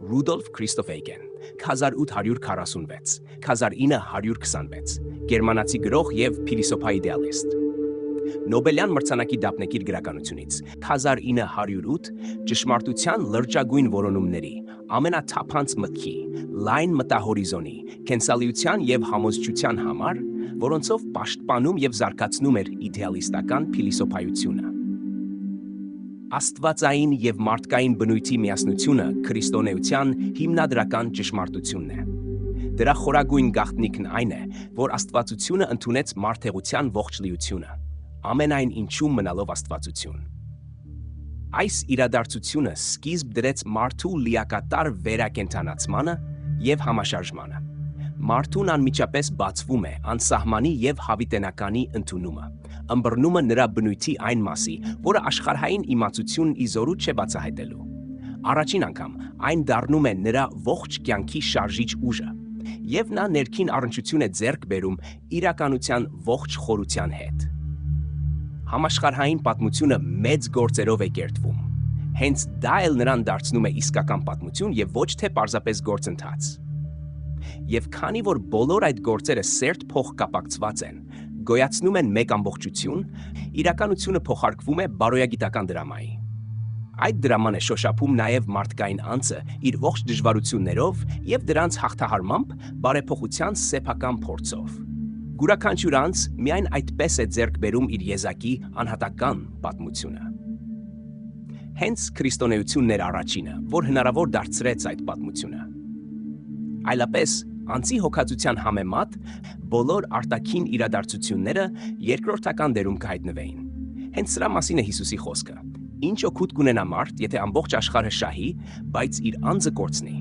Ռուդոլֆ Քրիստոֆեյգեն, 1846-1926, գերմանացի գրող և փիլիսոփա իդեալիստ։ Նոբելյան մրցանակի դափնեկիր գրականությունից 1908 ճշմարտության լրջագույն որոնումների, ամենաթափանց մտքի, լայն մտահորիզոնի, կենսալիության և համոզչության համար, որոնցով պաշտպանում և զարգացնում էր իդեալիստական փիլիսոփայությունը։ Աստվածային և մարդկային բնույթի միասնությունը քրիստոնեության հիմնադրական ճշմարտությունն է։ Դրա խորագույն գաղտնիքն այն է, որ աստվածությունը ընդունեց մարդեղության ողջ լիությունը, ամենայն ինչում մնալով աստվածություն։ Այս իրադարձությունը սկիզբ դրեց մարդու լիակատար վերակենդանացմանը և համաշարժմանը։ Մարդուն անմիջապես բացվում է անսահմանի և հավիտենականի ընդունումը, ըմբռնումը նրա բնույթի այն մասի, որը աշխարհային իմացությունն ի զորու չէ բացահայտելու։ Առաջին անգամ այն դառնում է նրա ողջ կյանքի շարժիչ ուժը, և նա ներքին առնչություն է ձեռք բերում իրականության ողջ խորության հետ։ Համաշխարհային պատմությունը մեծ գործերով է կերտվում։ Հենց դա էլ նրան դարձնում է իսկական պատմություն և ոչ թե պարզապես գործընթաց։ Եվ քանի որ բոլոր այդ գործերը սերտ փոխկապակցված են, գոյացնում են մեկ ամբողջություն, իրականությունը փոխարկվում է բարոյագիտական դրամայի։ Այդ դրաման է շոշափում նաև մարդկային անձը իր ողջ դժվարություններով և դրանց հաղթահարմամբ բարեփոխության սեփական փորձով։ Յուրաքանչյուր անձ միայն այդպես է ձեռք բերում իր եզակի անհատական պատմությունը։ Հենց քրիստոնեությունն էր առաջինը, որ հնարավոր դարձրեց այդ պատմությունը։ Այլապես անձի հոգածության համեմատ բոլոր արտաքին իրադարձությունները երկրորդական դերում կհայտնվեին։ Հենց սրա մասին է Հիսուսի խոսքը. «Ինչ օգուտ կունենա մարդ, եթե ամբողջ աշխարհը շահի, բայց իր անձը կորցնի։